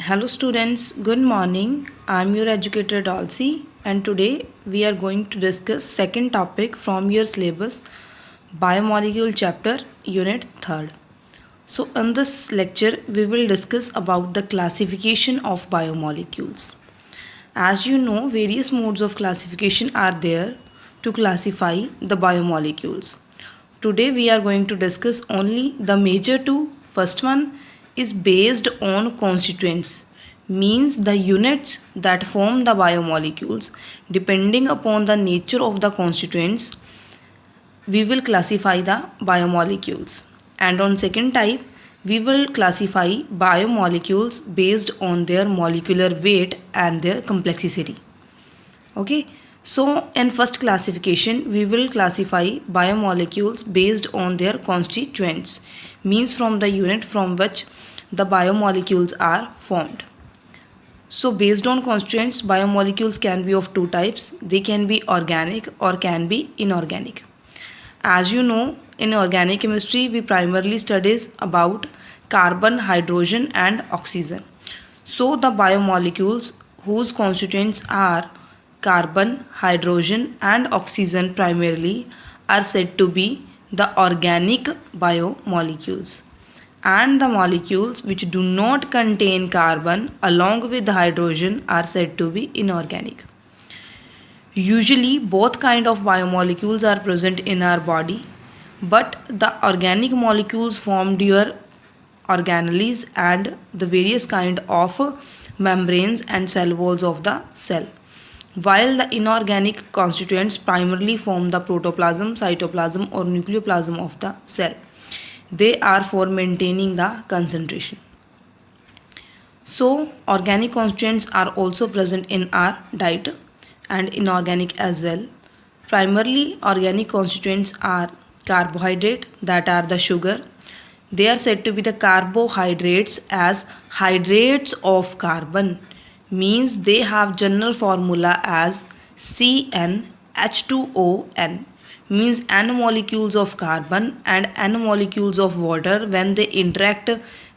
Hello students, good morning. I'm your educator Dalsy and today we are going to discuss second topic from your syllabus Biomolecule chapter unit 3rd. So in this lecture we will discuss about the classification of biomolecules. As you know, various modes of classification are there to classify the biomolecules. Today we are going to discuss only the major two. First one is based on constituents, means the units that form the biomolecules. Depending upon the nature of the constituents, we will classify the biomolecules. And on second type, we will classify biomolecules based on their molecular weight and their complexity. Okay, so in first classification, we will classify biomolecules based on their constituents, means from the unit from which the biomolecules are formed. So based on constituents, biomolecules can be of two types. They can be organic or can be inorganic. As you know, in organic chemistry, we primarily studies about carbon, hydrogen and oxygen. So the biomolecules whose constituents are carbon, hydrogen and oxygen primarily are said to be the organic biomolecules. And the molecules which do not contain carbon along with hydrogen are said to be inorganic. Usually both kind of biomolecules are present in our body, but the organic molecules formed your organelles and the various kind of membranes and cell walls of the cell, while the inorganic constituents primarily form the protoplasm, cytoplasm or nucleoplasm of the cell. They are for maintaining the concentration. So organic constituents are also present in our diet and inorganic as well. Primarily organic constituents are carbohydrate, that are the sugar. They are said to be the carbohydrates as hydrates of carbon, means they have general formula as CnH2ON, means N molecules of carbon and N molecules of water. When they interact,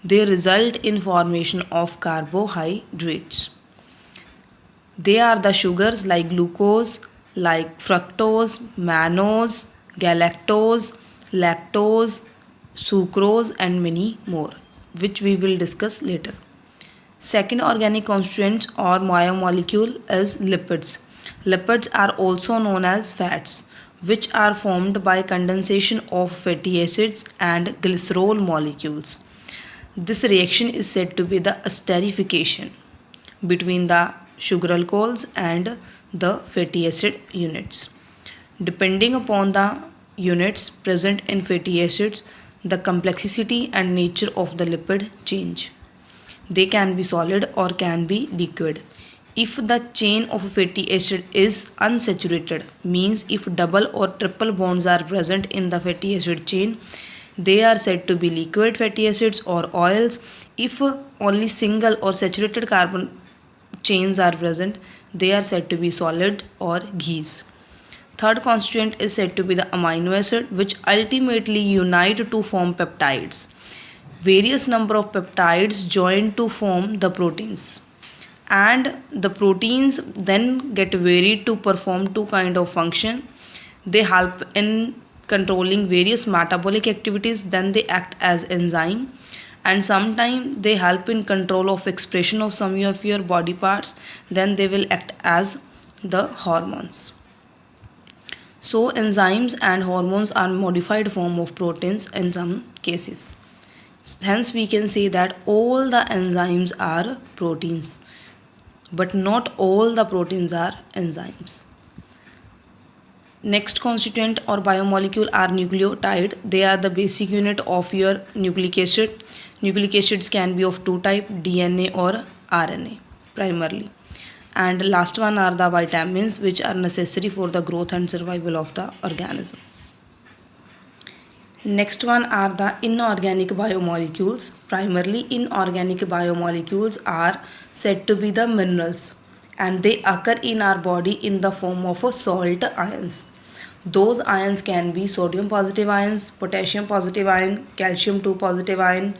they result in formation of carbohydrates. They are the sugars like glucose, like fructose, mannose, galactose, lactose, sucrose and many more, which we will discuss later. Second organic constituent or biomolecule is lipids. Lipids are also known as fats, which are formed by condensation of fatty acids and glycerol molecules. This reaction is said to be the esterification between the sugar alcohols and the fatty acid units. Depending upon the units present in fatty acids, the complexity and nature of the lipid change. They can be solid or can be liquid. If the chain of fatty acid is unsaturated, means if double or triple bonds are present in the fatty acid chain, they are said to be liquid fatty acids or oils. If only single or saturated carbon chains are present, they are said to be solid or ghees. Third constituent is said to be the amino acid, which ultimately unite to form peptides. Various number of peptides join to form the proteins, and the proteins then get varied to perform two kind of function. They help in controlling various metabolic activities, then they act as enzyme, and sometimes they help in control of expression of some of your body parts, then they will act as the hormones. So enzymes and hormones are modified form of proteins in some cases. Hence we can say that all the enzymes are proteins, but not all the proteins are enzymes. Next constituent or biomolecule are nucleotide. They are the basic unit of your nucleic acid. Nucleic acids can be of two type, DNA or RNA primarily. And last one are the vitamins, which are necessary for the growth and survival of the organism. Next one are the inorganic biomolecules. Primarily inorganic biomolecules are said to be the minerals, and they occur in our body in the form of a salt ions. Those ions can be sodium positive ions, potassium positive ion, calcium 2 positive ion,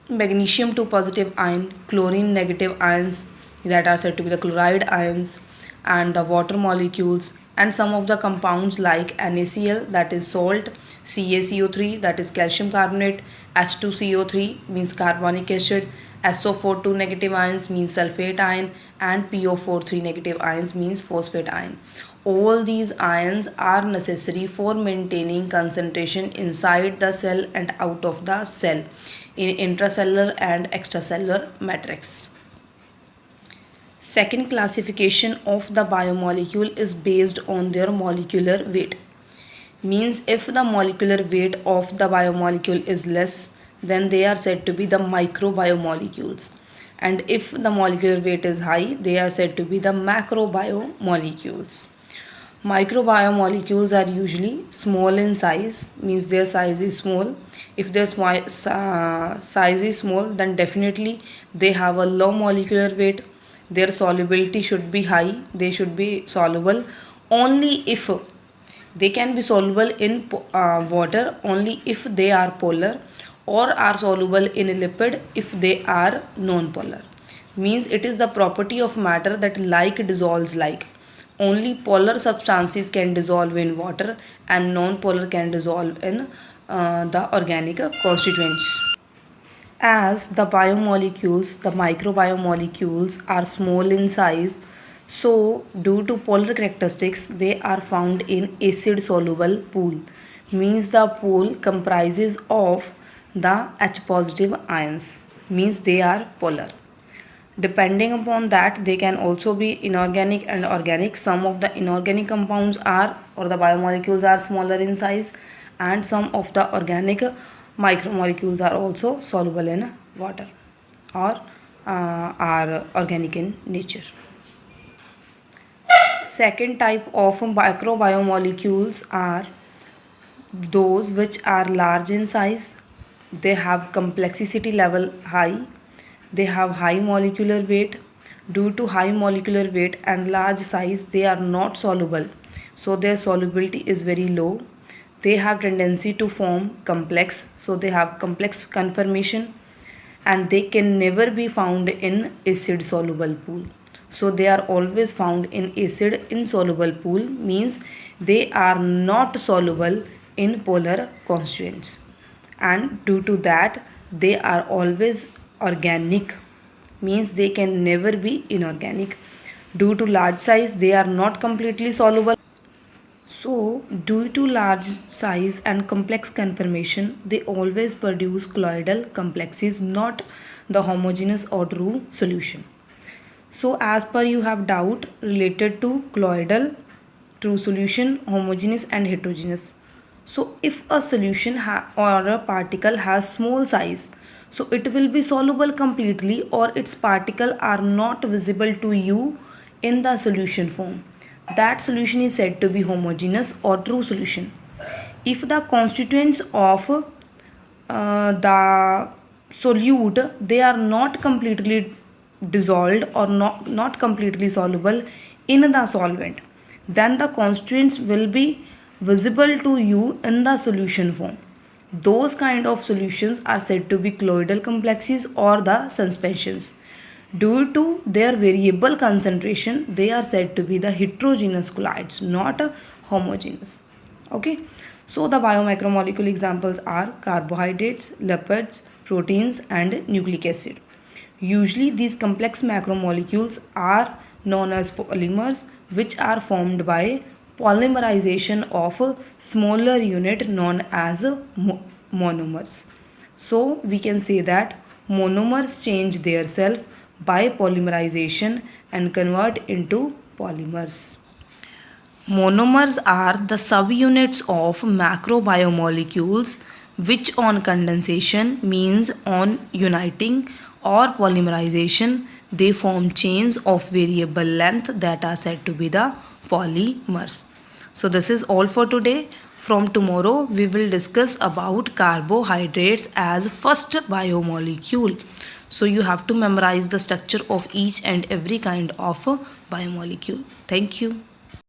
magnesium 2 positive ion, chlorine negative ions that are said to be the chloride ions, and the water molecules, and some of the compounds like NaCl, that is salt, CaCO3, that is calcium carbonate, H2CO3 means carbonic acid, SO4 2 negative ions means sulfate ion, and PO4 3 negative ions means phosphate ion. All these ions are necessary for maintaining concentration inside the cell and out of the cell in intracellular and extracellular matrix. Second classification of the biomolecule is based on their molecular weight. Means if the molecular weight of the biomolecule is less, then they are said to be the microbiomolecules. And if the molecular weight is high, they are said to be the macrobiomolecules. Microbiomolecules are usually small in size, means their size is small. If their size is small, then definitely they have a low molecular weight. Their solubility should be high. They should be soluble only if they can be soluble in water only if they are polar, or are soluble in lipid if they are non-polar. Means it is the property of matter that like dissolves like. Only polar substances can dissolve in water and non-polar can dissolve in the organic constituents. As the biomolecules, the microbiomolecules are small in size, so due to polar characteristics, they are found in acid soluble pool. Means the pool comprises of the H positive ions. Means they are polar. Depending upon that, they can also be inorganic and organic. Some of the inorganic compounds are, or the biomolecules are smaller in size, and some of the organic micromolecules are also soluble in water, or are organic in nature. Second type of microbiomolecules are those which are large in size. They have complexity level high. They have high molecular weight. Due to high molecular weight and large size, they are not soluble, so their solubility is very low. They have tendency to form complex, so they have complex conformation, and they can never be found in acid soluble pool. So they are always found in acid insoluble pool, means they are not soluble in polar constituents, and due to that they are always organic, means they can never be inorganic. Due to large size, they are not completely soluble. So due to large size and complex conformation, they always produce colloidal complexes, not the homogeneous or true solution. So as per you have doubt related to colloidal, true solution, homogeneous and heterogeneous. So if a solution or a particle has small size, so it will be soluble completely, or its particle are not visible to you in the solution form. That solution is said to be homogeneous or true solution. If the constituents of the solute, they are not completely dissolved or not completely soluble in the solvent, then the constituents will be visible to you in the solution form. Those kind of solutions are said to be colloidal complexes or the suspensions. Due to their variable concentration, they are said to be the heterogeneous colloids, not homogeneous. Okay, so the biomicromolecule examples are carbohydrates, lipids, proteins, and nucleic acid. Usually these complex macromolecules are known as polymers, which are formed by polymerization of a smaller unit known as monomers. So we can say that monomers change their self by polymerization and convert into polymers. Monomers are the subunits of macrobiomolecules which on condensation, means on uniting or polymerization, they form chains of variable length that are said to be the polymers. So this is all for today. From tomorrow we will discuss about carbohydrates as first biomolecule. So you have to memorize the structure of each and every kind of biomolecule. Thank you.